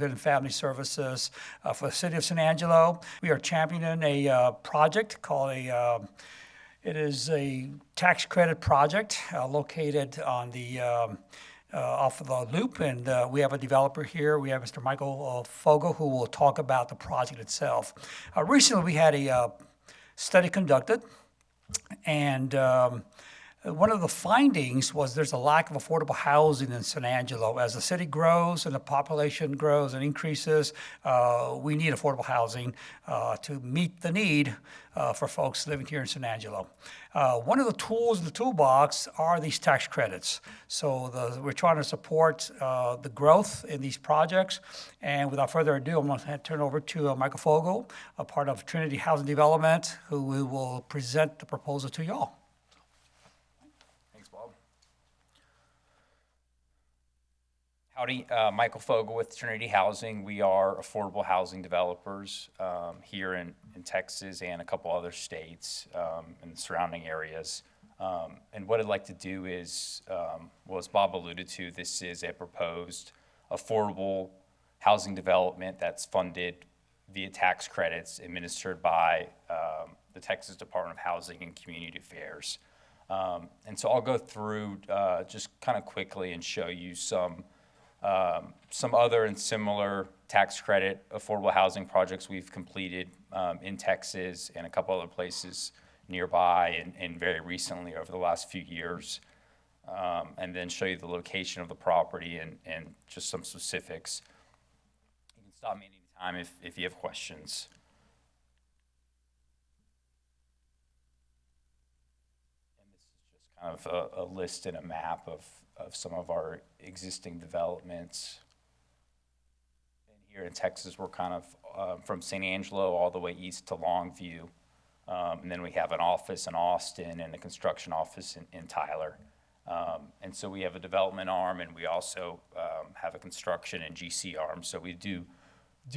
and Family Services for the City of San Angelo. We are championing a project called it is a tax credit project located on the off of the loop, and we have a developer here. We have Mr. Michael Fogo, who will talk about the project itself. Recently, we had a study conducted, and one of the findings was there's a lack of affordable housing in San Angelo. As the city grows and the population grows and increases, we need affordable housing to meet the need for folks living here in San Angelo. One of the tools in the toolbox are these tax credits. So we're trying to support the growth in these projects. And without further ado, I'm going to turn over to Michael Fogo, a part of Trinity Housing Development, who will present the proposal to y'all. Howdy, Michael Fogo with Trinity Housing. We are affordable housing developers here in Texas and a couple other states and surrounding areas. And what I'd like to do is, well, as Bob alluded to, this is a proposed affordable housing development that's funded via tax credits administered by the Texas Department of Housing and Community Affairs. And so I'll go through just kind of quickly and show you some other and similar tax credit affordable housing projects we've completed in Texas and a couple other places nearby and very recently over the last few years, and then show you the location of the property and just some specifics. You can stop me anytime if you have questions. And this is just kind of a list and a map of some of our existing developments. And here in Texas, we're kind of from San Angelo all the way east to Longview. And then we have an office in Austin and a construction office in Tyler. And so we have a development arm, and we also have a construction and GC arm. So we do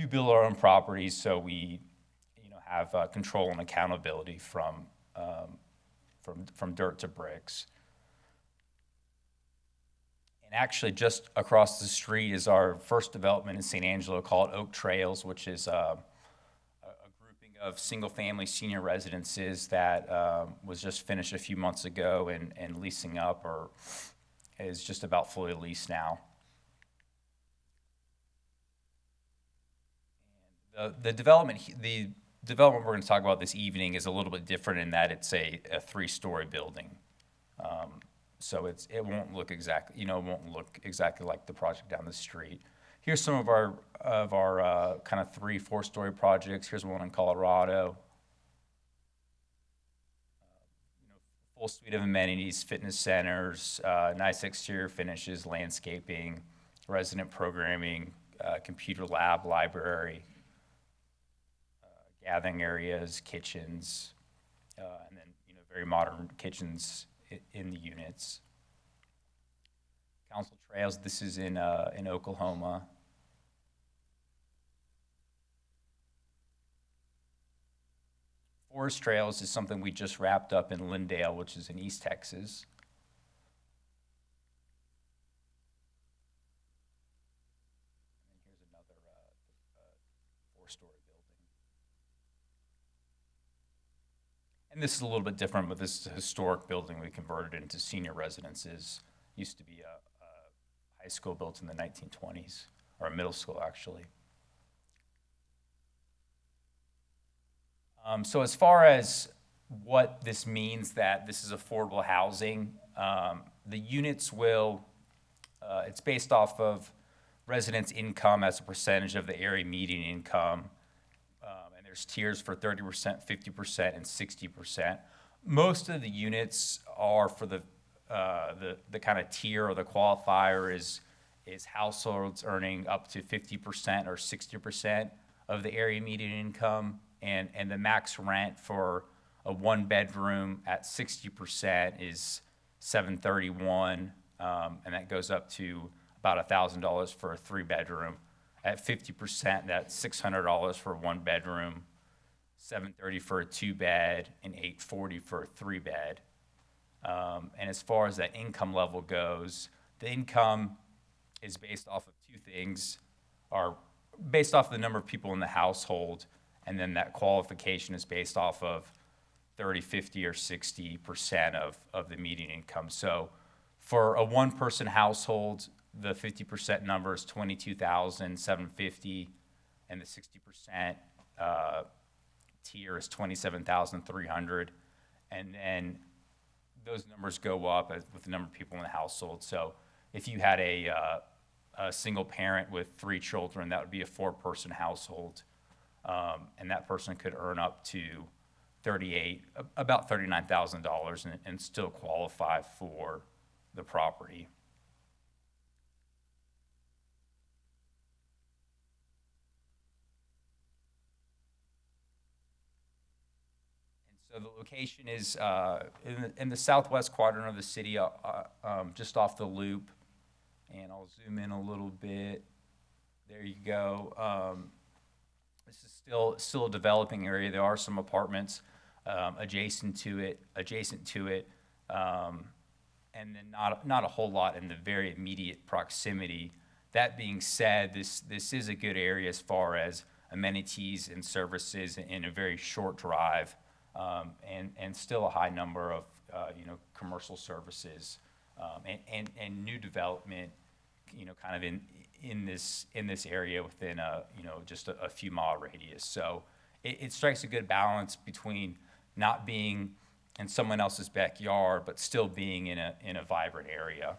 build our own properties, so we have control and accountability from dirt to bricks. And actually, just across the street is our first development in San Angelo called Oak Trails, which is a grouping of single-family senior residences that was just finished a few months ago and leasing up, or is just about fully leased now. And the development we're going to talk about this evening is a little bit different in that it's a three-story building. So it won't look exactly like the project down the street. Here's some of our kind of 3-4-story projects. Here's one in Colorado. Full suite of amenities, fitness centers, nice exterior finishes, landscaping, resident programming, computer lab, library, gathering areas, kitchens, and then very modern kitchens in the units. Council Trails, this is in Oklahoma. Forest Trails is something we just wrapped up in Lindale, which is in East Texas. And here's another 4-story building. And this is a little bit different, but this is a historic building we converted into senior residences. Used to be a high school built in the 1920s, or a middle school actually. So as far as what this means that this is affordable housing, the units will, it's based off of residents' income as a percentage of the area median income. And there's tiers for 30%, 50%, and 60%. Most of the units are for the kind of tier or the qualifier is households earning up to 50% or 60% of the area median income. And the max rent for a 1-bedroom at 60% is $731, and that goes up to about $1,000 for a 3-bedroom. At 50%, that's $600 for a 1-bedroom, $730 for a 2-bed, and $840 for a 3-bed. And as far as that income level goes, the income is based off of 2 things: our based off the number of people in the household, and then that qualification is based off of 30, 50, or 60% of the median income. So for a one-person household, the 50% number is $22,750, and the 60% tier is $27,300, and then those numbers go up with the number of people in the household. So if you had a single parent with 3 children, that would be a 4-person household, and that person could earn up to about $39,000 and still qualify for the property. So the location is in the southwest quadrant of the city, just off the loop. And I'll zoom in a little bit. There you go. This is still a developing area. There are some apartments adjacent to it, and then not a whole lot in the very immediate proximity. That being said, this is a good area as far as amenities and services in a very short drive. And still a high number of commercial services and new development, kind of in this area within just a few mile radius. So it strikes a good balance between not being in someone else's backyard, but still being in a vibrant area.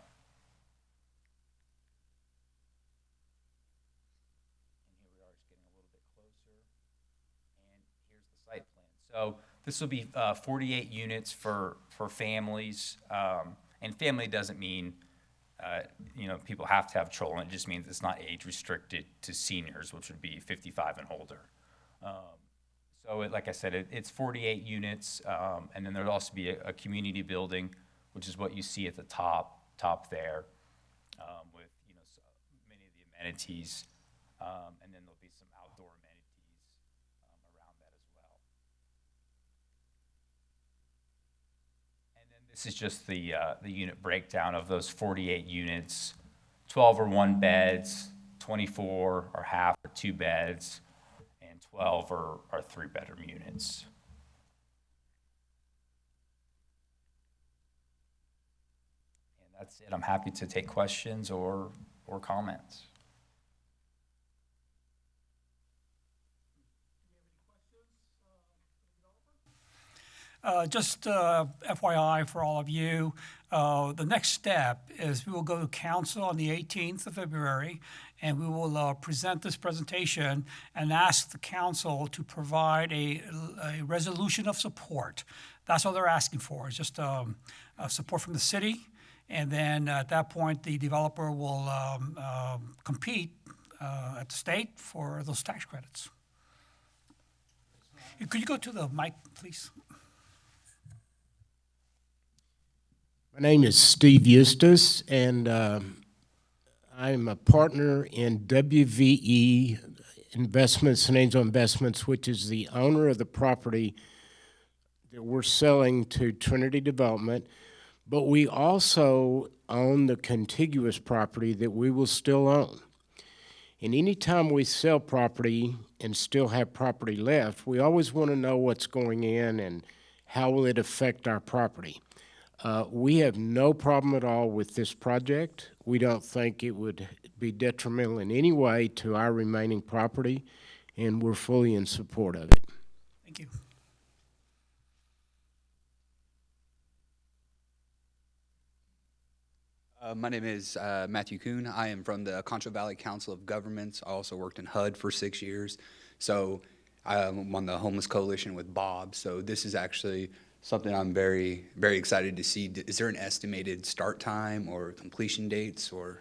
And here we are, just getting a little bit closer. And here's the site plan. So this will be 48 units for families, and family doesn't mean people have to have children. It just means it's not age restricted to seniors, which would be 55 and older. So like I said, it's 48 units, and then there'll also be a community building, which is what you see at the top there, with many of the amenities, and then there'll be some outdoor amenities around that as well. And then this is just the unit breakdown of those 48 units. 12 are 1 beds, 24 are half or 2 beds, and 12 are 3-bedroom units. And that's it. I'm happy to take questions or comments. Just FYI for all of you, the next step is we will go to council on the 18th of February, and we will present this presentation and ask the council to provide a resolution of support. That's all they're asking for, is just support from the city. And then at that point, the developer will compete at the state for those tax credits. Could you go to the mic, please? My name is Steve Eustace, and I'm a partner in WVE Investments and Angelo Investments, which is the owner of the property that we're selling to Trinity Development. But we also own the contiguous property that we will still own. And anytime we sell property and still have property left, we always want to know what's going in and how will it affect our property. We have no problem at all with this project. We don't think it would be detrimental in any way to our remaining property, and we're fully in support of it. Thank you. My name is Matthew Kuhn. I am from the Concho Valley Council of Governments. I also worked in HUD for 6 years. So I'm on the Homeless Coalition with Bob. So this is actually something I'm very, very excited to see. Is there an estimated start time or completion dates or?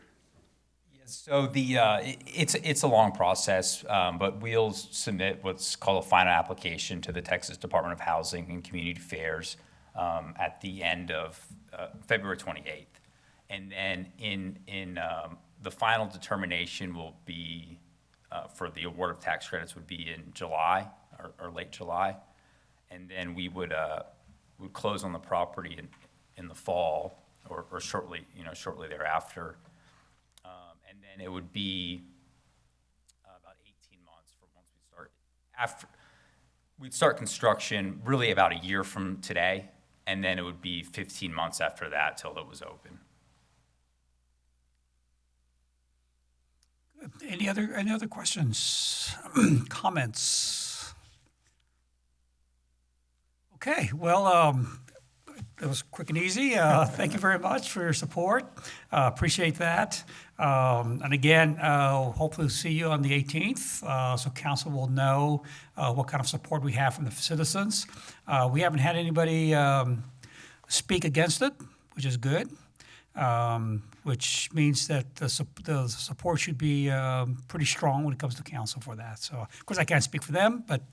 So it's a long process, but we'll submit what's called a final application to the Texas Department of Housing and Community Affairs at the end of February 28th. And then in the final determination will be for the award of tax credits would be in July or late July. And then we would close on the property in the fall or shortly thereafter. And then it would be about months from once we start. We'd start construction really about a year from today, and then it would be 15 months after that till it was open. Any other questions, comments? Okay, well, it was quick and easy. Thank you very much for your support. Appreciate that. And again, hopefully we'll see you on the 18th, so council will know what kind of support we have from the citizens. We haven't had anybody speak against it, which is good. Which means that the support should be pretty strong when it comes to council for that. So, of course, I can't speak for them, but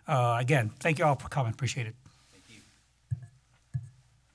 again, thank you all for coming. Appreciate it.